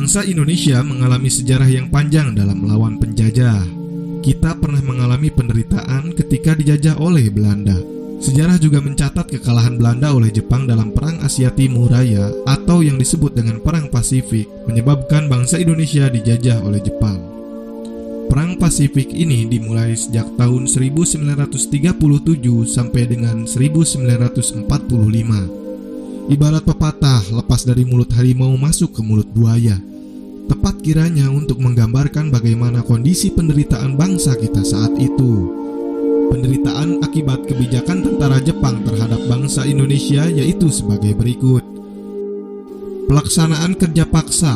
Bangsa Indonesia mengalami sejarah yang panjang dalam melawan penjajah. Kita pernah mengalami penderitaan ketika dijajah oleh Belanda. Sejarah juga mencatat kekalahan Belanda oleh Jepang dalam Perang Asia Timur Raya atau yang disebut dengan Perang Pasifik, menyebabkan bangsa Indonesia dijajah oleh Jepang. Perang Pasifik ini dimulai sejak tahun 1937 sampai dengan 1945. Ibarat pepatah, lepas dari mulut harimau masuk ke mulut buaya. Tepat kiranya untuk menggambarkan bagaimana kondisi penderitaan bangsa kita saat itu. Penderitaan akibat kebijakan tentara Jepang terhadap bangsa Indonesia yaitu sebagai berikut. Pelaksanaan kerja paksa.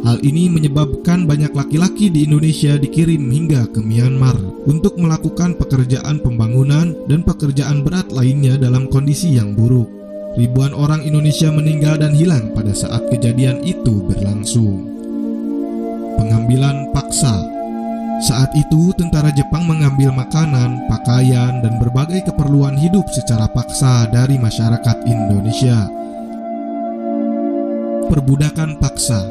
Hal ini menyebabkan banyak laki-laki di Indonesia dikirim hingga ke Myanmar untuk melakukan pekerjaan pembangunan dan pekerjaan berat lainnya dalam kondisi yang buruk. Ribuan orang Indonesia meninggal dan hilang pada saat kejadian itu berlangsung. Pengambilan paksa. Saat itu tentara Jepang mengambil makanan, pakaian, dan berbagai keperluan hidup secara paksa dari masyarakat Indonesia. Perbudakan paksa.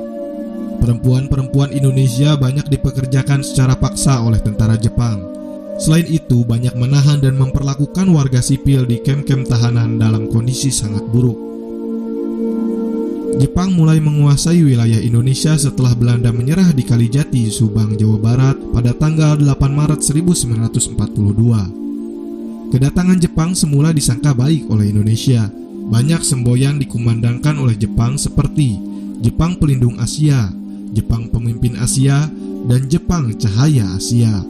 Perempuan-perempuan Indonesia banyak dipekerjakan secara paksa oleh tentara Jepang. Selain itu, banyak menahan dan memperlakukan warga sipil di kem-kem tahanan dalam kondisi sangat buruk. Jepang mulai menguasai wilayah Indonesia setelah Belanda menyerah di Kalijati, Subang, Jawa Barat pada tanggal 8 Maret 1942. Kedatangan Jepang semula disangka baik oleh Indonesia. Banyak semboyan dikumandangkan oleh Jepang seperti Jepang Pelindung Asia, Jepang Pemimpin Asia, dan Jepang Cahaya Asia.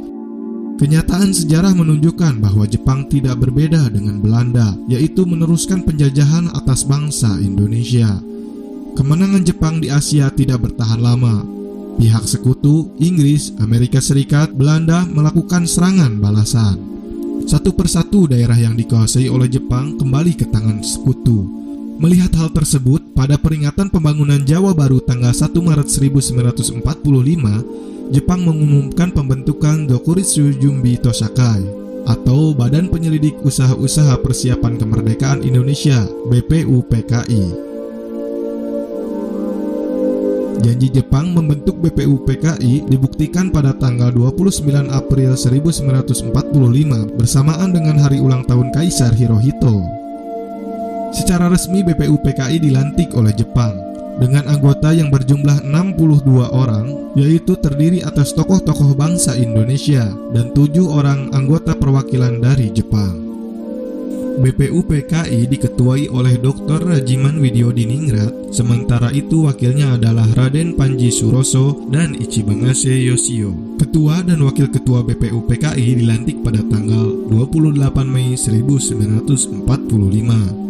Kenyataan sejarah menunjukkan bahwa Jepang tidak berbeda dengan Belanda, yaitu meneruskan penjajahan atas bangsa Indonesia. Kemenangan Jepang di Asia tidak bertahan lama. Pihak sekutu, Inggris, Amerika Serikat, Belanda melakukan serangan balasan. Satu persatu daerah yang dikuasai oleh Jepang kembali ke tangan sekutu. Melihat hal tersebut, pada peringatan pembangunan Jawa Baru tanggal 1 Maret 1945, Jepang mengumumkan pembentukan Dokuritsu Jumbi Tosakai atau Badan Penyelidik Usaha-Usaha Persiapan Kemerdekaan Indonesia (BPUPKI). Janji Jepang membentuk BPUPKI dibuktikan pada tanggal 29 April 1945 bersamaan dengan hari ulang tahun Kaisar Hirohito. Secara resmi BPUPKI dilantik oleh Jepang dengan anggota yang berjumlah 62 orang, yaitu terdiri atas tokoh-tokoh bangsa Indonesia dan 7 orang anggota perwakilan dari Jepang. BPUPKI diketuai oleh Dr. Rajiman Widyodiningrat, sementara itu wakilnya adalah Raden Panji Suroso dan Ichibangase Yoshio. Ketua dan wakil ketua BPUPKI dilantik pada tanggal 28 Mei 1945.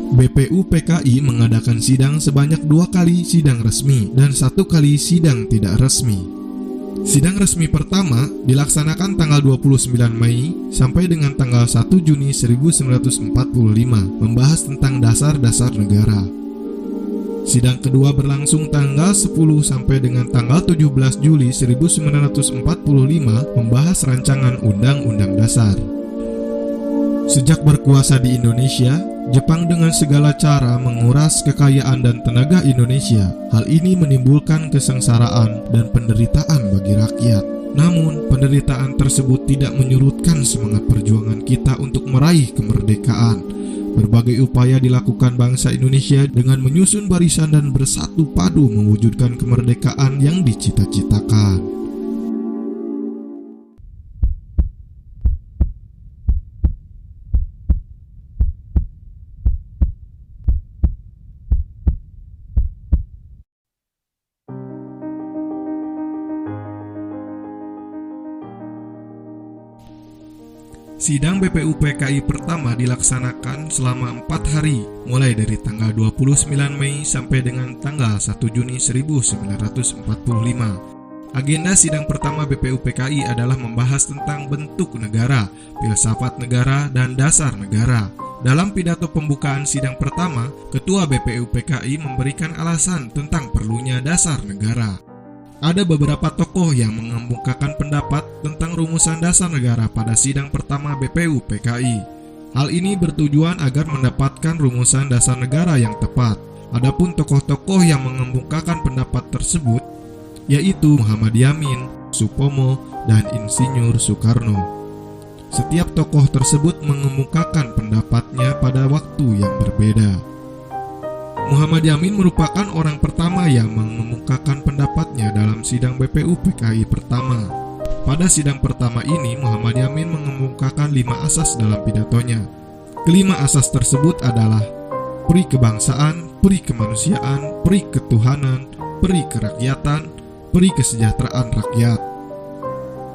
BPUPKI mengadakan sidang sebanyak 2 kali sidang resmi dan 1 kali sidang tidak resmi. Sidang resmi pertama dilaksanakan tanggal 29 Mei sampai dengan tanggal 1 Juni 1945, membahas tentang dasar-dasar negara. Sidang kedua berlangsung tanggal 10 sampai dengan tanggal 17 Juli 1945, membahas rancangan Undang-Undang Dasar. Sejak berkuasa di Indonesia, Jepang dengan segala cara menguras kekayaan dan tenaga Indonesia. Hal ini menimbulkan kesengsaraan dan penderitaan bagi rakyat. Namun, penderitaan tersebut tidak menyurutkan semangat perjuangan kita untuk meraih kemerdekaan. Berbagai upaya dilakukan bangsa Indonesia dengan menyusun barisan dan bersatu padu mewujudkan kemerdekaan yang dicita-citakan. Sidang BPUPKI pertama dilaksanakan selama 4 hari, mulai dari tanggal 29 Mei sampai dengan tanggal 1 Juni 1945. Agenda sidang pertama BPUPKI adalah membahas tentang bentuk negara, filsafat negara, dan dasar negara. Dalam pidato pembukaan sidang pertama, Ketua BPUPKI memberikan alasan tentang perlunya dasar negara. Ada beberapa tokoh yang mengemukakan pendapat tentang rumusan dasar negara pada sidang pertama BPUPKI. Hal ini bertujuan agar mendapatkan rumusan dasar negara yang tepat. Adapun tokoh-tokoh yang mengemukakan pendapat tersebut yaitu Muhammad Yamin, Supomo, dan Insinyur Soekarno. Setiap tokoh tersebut mengemukakan pendapatnya pada waktu yang berbeda. Muhammad Yamin merupakan orang pertama yang mengemukakan pendapatnya dalam sidang BPU PKI pertama. Pada sidang pertama ini, Muhammad Yamin mengemukakan 5 asas dalam pidatonya. Kelima asas tersebut adalah peri kebangsaan, peri kemanusiaan, peri ketuhanan, peri kerakyatan, peri kesejahteraan rakyat.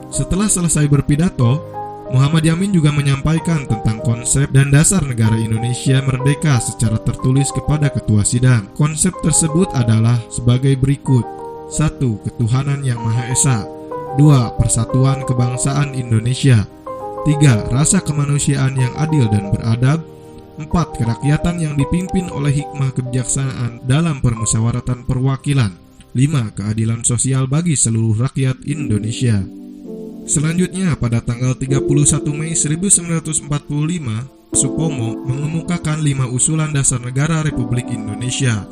Setelah selesai berpidato, Muhammad Yamin juga menyampaikan tentang konsep dan dasar negara Indonesia merdeka secara tertulis kepada ketua sidang. Konsep tersebut adalah sebagai berikut: 1. Ketuhanan yang Maha Esa. 2. Persatuan kebangsaan Indonesia. 3. Rasa kemanusiaan yang adil dan beradab. 4. Kerakyatan yang dipimpin oleh hikmah kebijaksanaan dalam permusyawaratan perwakilan. 5. Keadilan sosial bagi seluruh rakyat Indonesia. Selanjutnya, pada tanggal 31 Mei 1945, Supomo mengemukakan 5 usulan dasar negara Republik Indonesia.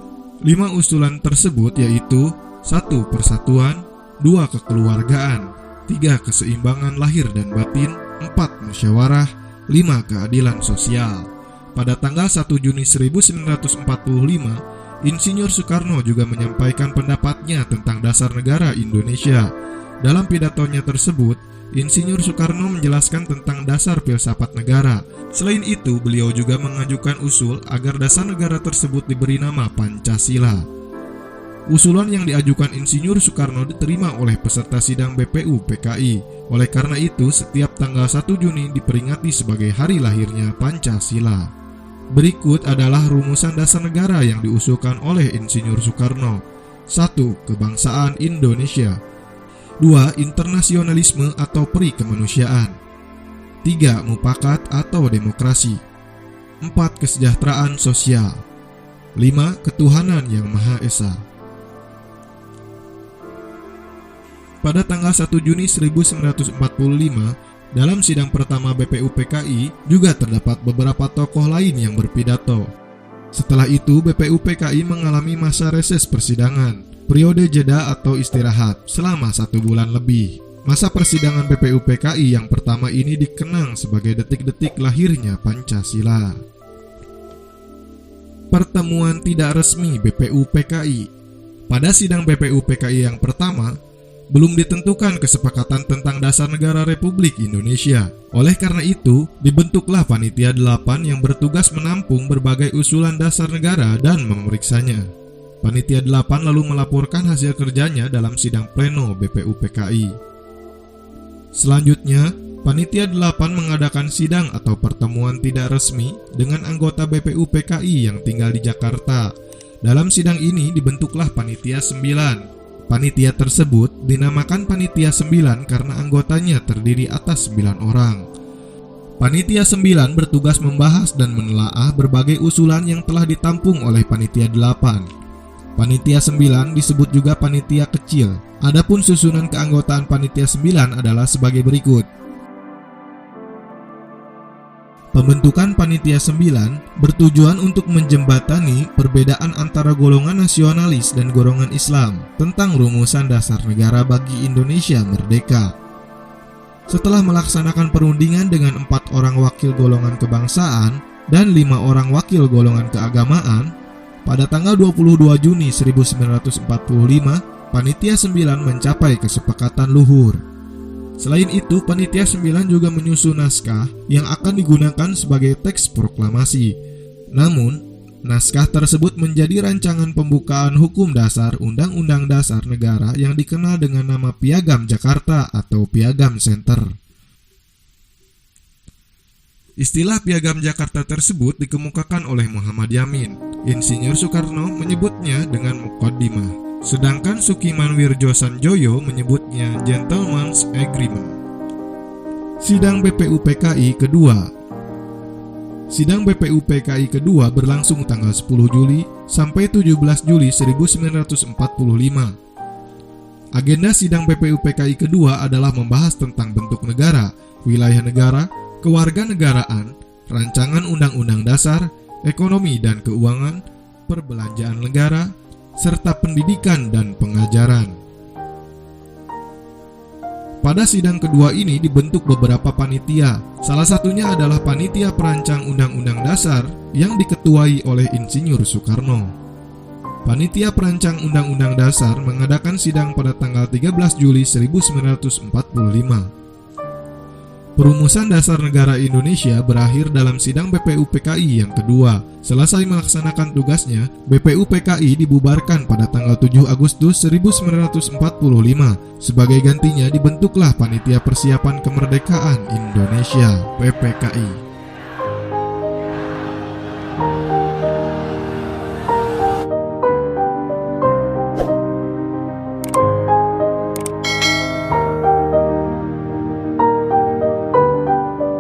5 usulan tersebut yaitu: 1. Persatuan, 2. Kekeluargaan, 3. Keseimbangan lahir dan batin, 4. Musyawarah, 5. Keadilan sosial. Pada tanggal 1 Juni 1945, Insinyur Soekarno juga menyampaikan pendapatnya tentang dasar negara Indonesia. Dalam pidatonya tersebut, Insinyur Soekarno menjelaskan tentang dasar filsafat negara. Selain itu, beliau juga mengajukan usul agar dasar negara tersebut diberi nama Pancasila. Usulan yang diajukan Insinyur Soekarno diterima oleh peserta sidang BPU PKI. Oleh karena itu, setiap tanggal 1 Juni diperingati sebagai hari lahirnya Pancasila. Berikut adalah rumusan dasar negara yang diusulkan oleh Insinyur Soekarno. 1. Kebangsaan Indonesia. 2. Internasionalisme atau peri kemanusiaan. 3. Mufakat atau demokrasi. 4. Kesejahteraan sosial. 5. Ketuhanan yang Maha Esa. Pada tanggal 1 Juni 1945, dalam sidang pertama BPU PKI juga terdapat beberapa tokoh lain yang berpidato. Setelah itu, BPU PKI mengalami masa reses persidangan, periode jeda atau istirahat selama 1 bulan lebih. Masa persidangan BPU PKI yang pertama ini dikenang sebagai detik-detik lahirnya Pancasila. Pertemuan tidak resmi BPU PKI. Pada sidang BPU PKI yang pertama, belum ditentukan kesepakatan tentang dasar negara Republik Indonesia. Oleh karena itu, dibentuklah Panitia 8 yang bertugas menampung berbagai usulan dasar negara dan memeriksanya. Panitia 8 lalu melaporkan hasil kerjanya dalam sidang pleno BPU PKI. Selanjutnya, Panitia 8 mengadakan sidang atau pertemuan tidak resmi dengan anggota BPU PKI yang tinggal di Jakarta. Dalam sidang ini dibentuklah Panitia 9. Panitia tersebut dinamakan Panitia 9 karena anggotanya terdiri atas 9 orang. Panitia 9 bertugas membahas dan menelaah berbagai usulan yang telah ditampung oleh Panitia 8. Panitia 9 disebut juga Panitia Kecil. Adapun susunan keanggotaan Panitia 9 adalah sebagai berikut. Pembentukan Panitia 9 bertujuan untuk menjembatani perbedaan antara golongan nasionalis dan golongan Islam tentang rumusan dasar negara bagi Indonesia merdeka. Setelah melaksanakan perundingan dengan 4 orang wakil golongan kebangsaan dan 5 orang wakil golongan keagamaan, pada tanggal 22 Juni 1945, Panitia 9 mencapai kesepakatan luhur. Selain itu, Panitia 9 juga menyusun naskah yang akan digunakan sebagai teks proklamasi. Namun, naskah tersebut menjadi rancangan pembukaan hukum dasar Undang-Undang Dasar Negara yang dikenal dengan nama Piagam Jakarta atau Piagam Center. Istilah Piagam Jakarta tersebut dikemukakan oleh Muhammad Yamin. Insinyur Soekarno menyebutnya dengan Muqaddimah. Sedangkan Sukiman Wirjosanjoyo menyebutnya Gentleman's Agreement. Sidang BPU PKI kedua. Sidang BPU PKI kedua berlangsung tanggal 10 Juli sampai 17 Juli 1945. Agenda sidang BPU PKI kedua adalah membahas tentang bentuk negara, wilayah negara, kewarganegaraan, rancangan undang-undang dasar, ekonomi dan keuangan, perbelanjaan negara, serta pendidikan dan pengajaran. Pada sidang kedua ini dibentuk beberapa panitia. Salah satunya adalah Panitia Perancang Undang-Undang Dasar yang diketuai oleh Insinyur Soekarno. Panitia Perancang Undang-Undang Dasar mengadakan sidang pada tanggal 13 Juli 1945. Perumusan Dasar Negara Indonesia berakhir dalam sidang BPUPKI yang kedua. Selesai melaksanakan tugasnya, BPUPKI dibubarkan pada tanggal 7 Agustus 1945. Sebagai gantinya dibentuklah Panitia Persiapan Kemerdekaan Indonesia (PPKI).